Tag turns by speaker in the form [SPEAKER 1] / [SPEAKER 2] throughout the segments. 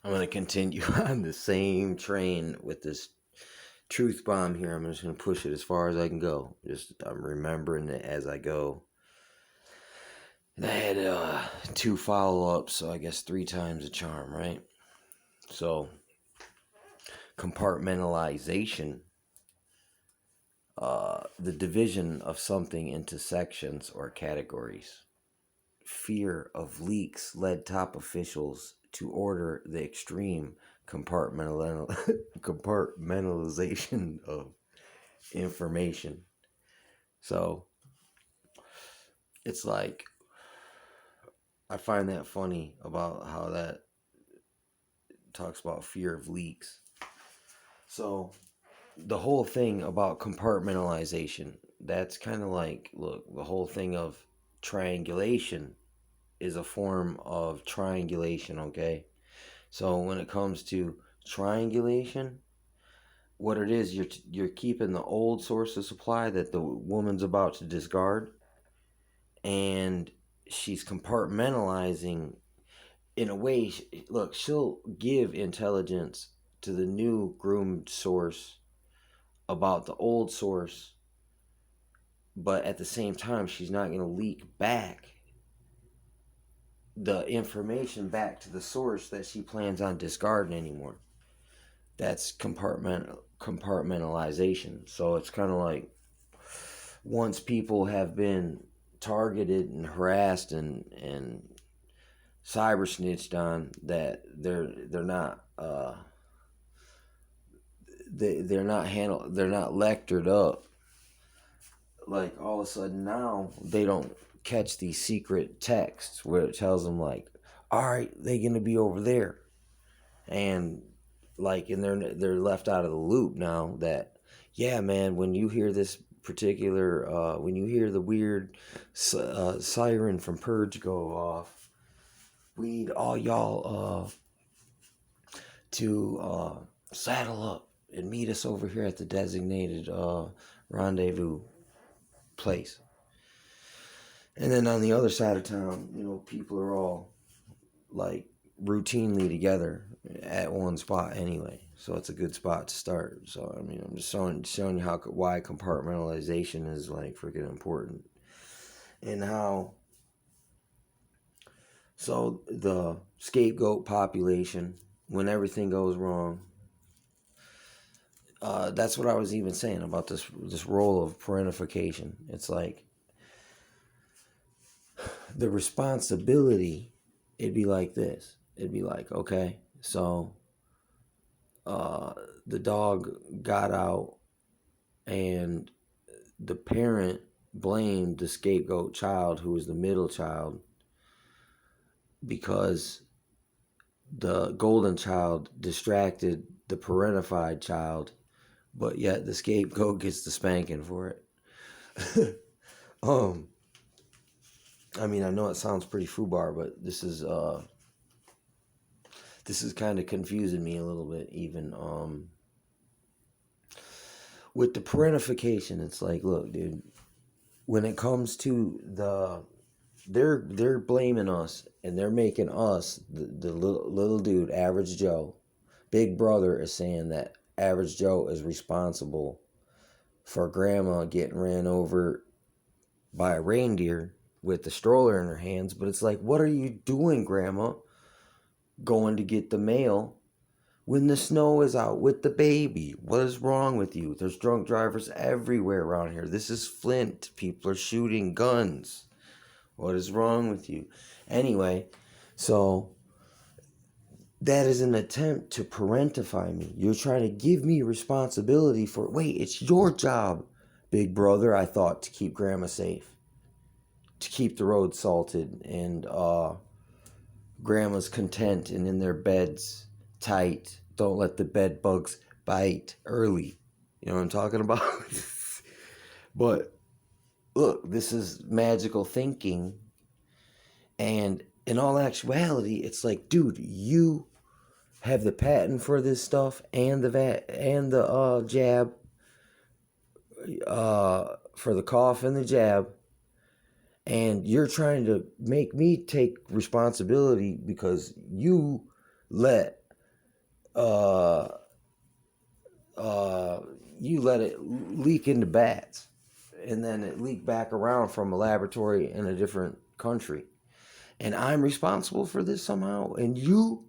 [SPEAKER 1] I'm going to continue on the same train with this truth bomb here. I'm just going to push it as far as I can go. I'm remembering it as I go. And I had 2 follow-ups, so I guess 3 times a charm, right? So, compartmentalization, the division of something into sections or categories. Fear of leaks led top officials to order the extreme compartmentalization of information. So it's like, I find that funny about how that talks about fear of leaks. So the whole thing about compartmentalization, that's kind of like, look, the whole thing of triangulation is a form of triangulation, okay? So when it comes to triangulation, what it is, you're keeping the old source of supply that the woman's about to discard, and she's compartmentalizing in a way. Look, she'll give intelligence to the new groomed source about the old source, but at the same time, she's not going to leak back the information back to the source that she plans on discarding anymore. That's compartmentalization. So it's kind of like, once people have been targeted and harassed and cyber snitched on, that they're not they're not handled, they're not lectured up. Like, all of a sudden now they don't catch these secret texts where it tells them, like, all right, they're gonna be over there, and like, and they're left out of the loop now. That, yeah, man, when you hear this particular when you hear the weird siren from Purge go off, we need all y'all to saddle up and meet us over here at the designated rendezvous place. And then on the other side of town, people are all like routinely together at one spot anyway. So it's a good spot to start. So I mean, I'm just showing you why compartmentalization is like freaking important, and how. So the scapegoat population, when everything goes wrong, that's what I was even saying about this role of parentification. It's like, the responsibility. It'd be like this. It'd be like, okay, so the dog got out, and the parent blamed the scapegoat child, who was the middle child, because the golden child distracted the parentified child, but yet the scapegoat gets the spanking for it. I mean, I know it sounds pretty foobar, but this is kind of confusing me a little bit, even with the parentification. It's like, look, dude, when it comes to they're blaming us, and they're making us the little dude, average Joe. Big Brother is saying that average Joe is responsible for grandma getting ran over by a reindeer with the stroller in her hands. But it's like, what are you doing, grandma, going to get the mail when the snow is out with the baby? What is wrong with you? There's drunk drivers everywhere around here. This is Flint. People are shooting guns. What is wrong with you? Anyway, so that is an attempt to parentify me. You're trying to give me responsibility for, wait, it's your job, Big Brother, I thought, to keep grandma safe, to keep the road salted, and grandma's content and in their beds tight. Don't let the bed bugs bite early. You know what I'm talking about? But look, this is magical thinking. And in all actuality, it's like, dude, you have the patent for this stuff, and the jab, for the cough and the jab, and you're trying to make me take responsibility because you let uh, uh, you let it leak into bats, and then it leaked back around from a laboratory in a different country, and I'm responsible for this somehow, and you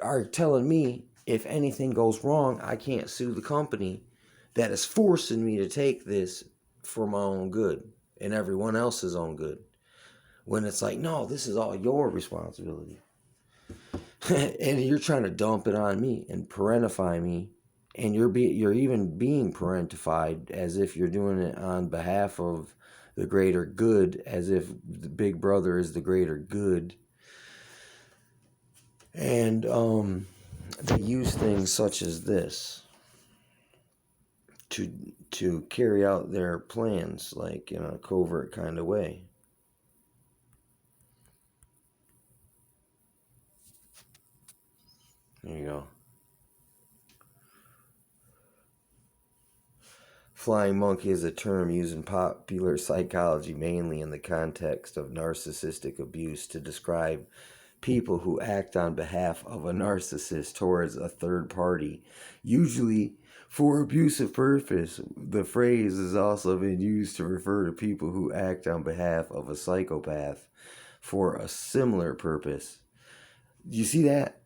[SPEAKER 1] are telling me if anything goes wrong, I can't sue the company that is forcing me to take this for my own good and everyone else's own good. When it's like, no, this is all your responsibility. And you're trying to dump it on me and parentify me. And you're even being parentified as if you're doing it on behalf of the greater good, as if the big brother is the greater good. And they use things such as this to to carry out their plans, like in a covert kind of way. There you go. Flying monkey is a term used in popular psychology mainly in the context of narcissistic abuse to describe people who act on behalf of a narcissist towards a third party, usually for abusive purpose. The phrase has also been used to refer to people who act on behalf of a psychopath for a similar purpose. You see that?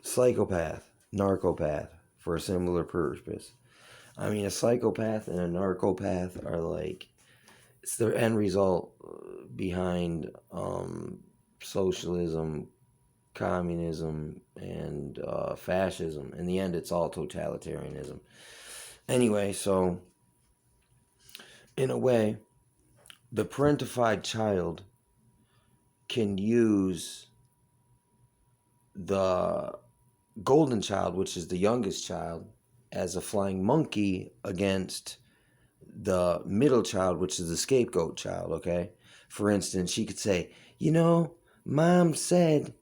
[SPEAKER 1] Psychopath, narcopath, for a similar purpose. I mean, a psychopath and a narcopath are like, it's their end result behind socialism, communism, and fascism. In the end, it's all totalitarianism. Anyway, so in a way, the parentified child can use the golden child, which is the youngest child, as a flying monkey against the middle child, which is the scapegoat child, okay? For instance, she could say, you know, mom said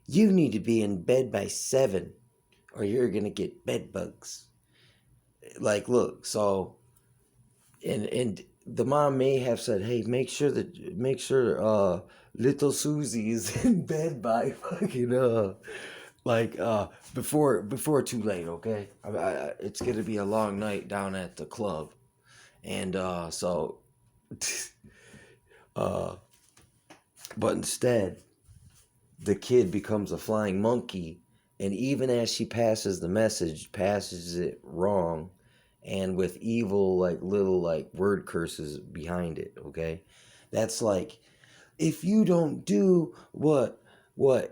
[SPEAKER 1] you need to be in bed by 7 or you're going to get bed bugs. Like, look, so, and the mom may have said, hey, make sure, little Susie is in bed by fucking, like before too late, okay? It's gonna be a long night down at the club, and so uh but instead the kid becomes a flying monkey, and even as she passes the message, passes it wrong and with evil like little like word curses behind it, okay? That's like, if you don't do what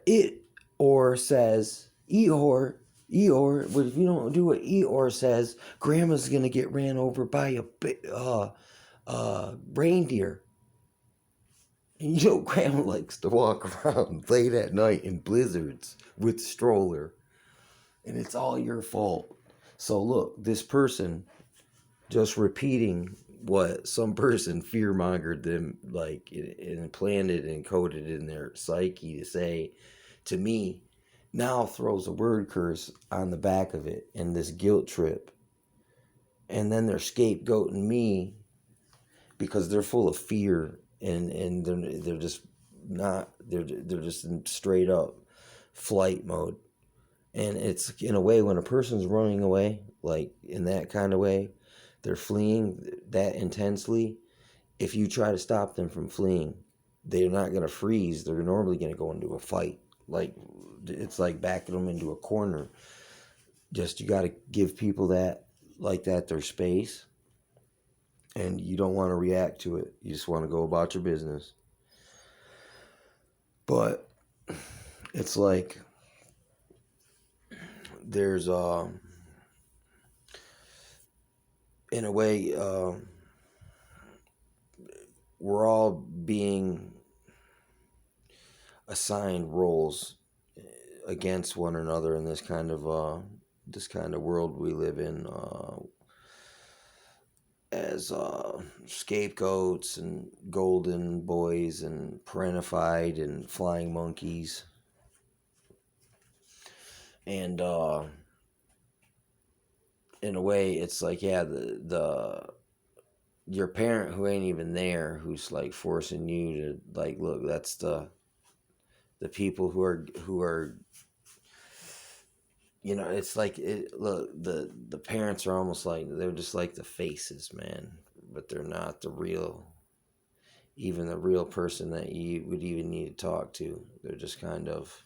[SPEAKER 1] it or says, Eeyore, but if you don't do what Eeyore says, Grandma's gonna get ran over by a reindeer. And you know, Grandma likes to walk around late at night in blizzards with stroller, and it's all your fault. So look, this person just repeating what some person fear mongered them, like implanted and coded in their psyche to say to me, now throws a word curse on the back of it and this guilt trip. And then they're scapegoating me because they're full of fear, and they're just not, they're just in straight up flight mode. And it's in a way, when a person's running away, like in that kind of way, they're fleeing that intensely. If you try to stop them from fleeing, they're not going to freeze. They're normally going to go into a fight. Like, it's like backing them into a corner. Just, you got to give people that, like that, their space. And you don't want to react to it. You just want to go about your business. But it's like, there's in a way, we're all being assigned roles against one another in this kind of world we live in, as scapegoats and golden boys and parentified and flying monkeys. And in a way, it's like, yeah, the your parent who ain't even there, who's like forcing you to, like, look, that's the people who are it's like look, the parents are almost like they're just like the faces, man, but they're not even the real person that you would even need to talk to. They're just kind of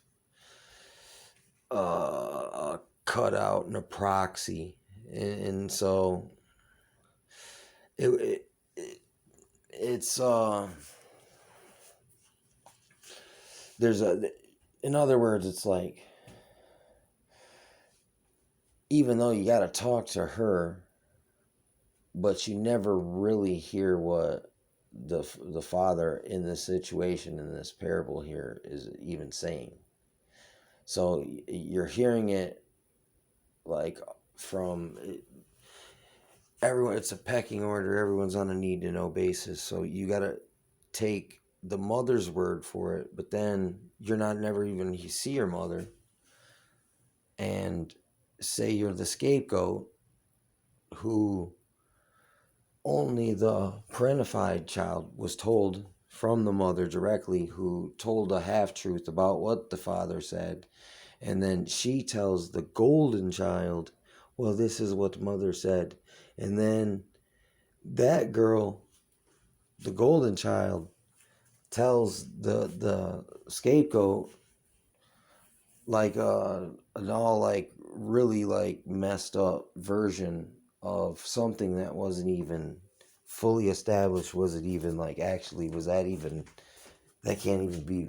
[SPEAKER 1] a cutout and a proxy, and so it, it it's there's a in other words, it's like, even though you got to talk to her, but you never really hear what the father in this situation, in this parable here, is even saying. So you're hearing it like from everyone. It's a pecking order. Everyone's on a need to know basis. So you got to take the mother's word for it, but then you're not never even, you see your mother and say you're the scapegoat, who only the parentified child was told from the mother directly, who told a half-truth about what the father said. And then she tells the golden child, well, this is what mother said. And then that girl, the golden child, tells the scapegoat like an all like really like messed up version of something that wasn't even fully established. Was it even like, actually, was that even, that can't even be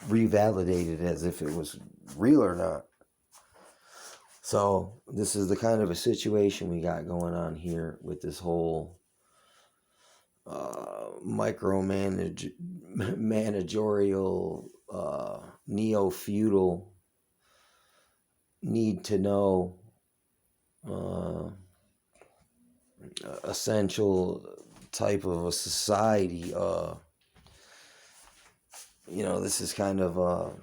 [SPEAKER 1] revalidated as if it was real or not. So this is the kind of a situation we got going on here with this whole managerial neo-feudal need to know uh, essential type of a society. This is kind of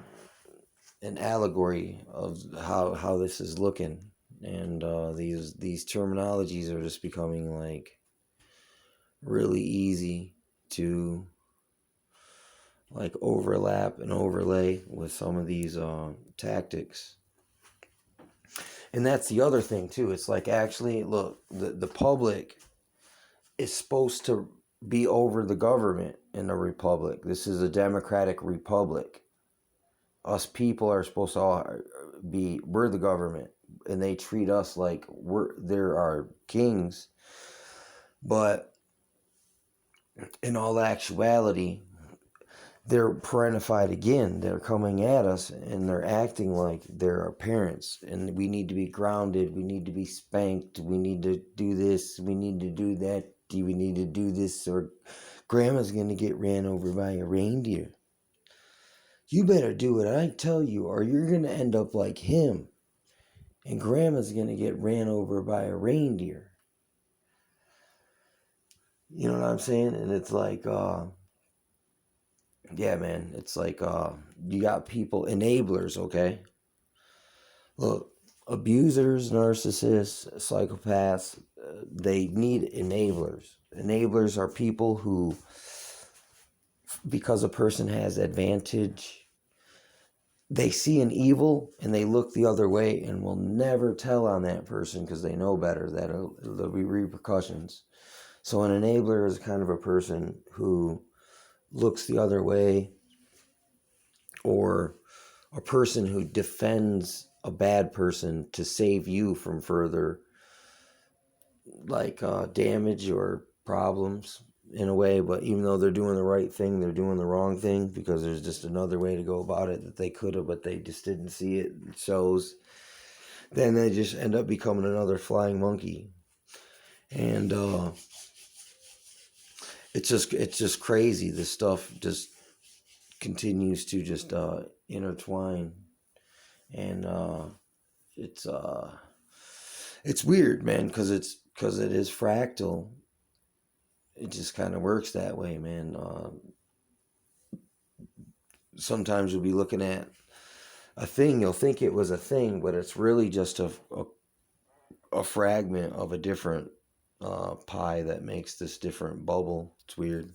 [SPEAKER 1] an allegory of how this is looking, and these terminologies are just becoming like really easy to like overlap and overlay with some of these tactics. And that's the other thing too. It's like, actually, look, the public is supposed to be over the government in a republic. This is a democratic republic. Us people are supposed to all we're the government, and they treat us like they're our kings. But in all actuality, they're parentified again. They're coming at us and they're acting like they're our parents, and we need to be grounded. We need to be spanked. We need to do this. We need to do that. We need to do this, or grandma's going to get ran over by a reindeer. You better do what I tell you, or you're going to end up like him, and grandma's going to get ran over by a reindeer. You know what I'm saying? And it's like, yeah, man, it's like you got people, enablers, okay? Look, abusers, narcissists, psychopaths, they need enablers. Enablers are people who, because a person has advantage, they see an evil and they look the other way and will never tell on that person because they know better that there'll be repercussions. So an enabler is kind of a person who looks the other way, or a person who defends a bad person to save you from further like damage or problems in a way. But even though they're doing the right thing, they're doing the wrong thing, because there's just another way to go about it that they could have, but they just didn't see it. It shows. Then they just end up becoming another flying monkey. And it's just crazy. This stuff just continues to just intertwine, and it's weird, man, because it is fractal. It just kind of works that way, man. Sometimes you'll be looking at a thing, you'll think it was a thing, but it's really just a fragment of a different pie that makes this different bubble. It's weird.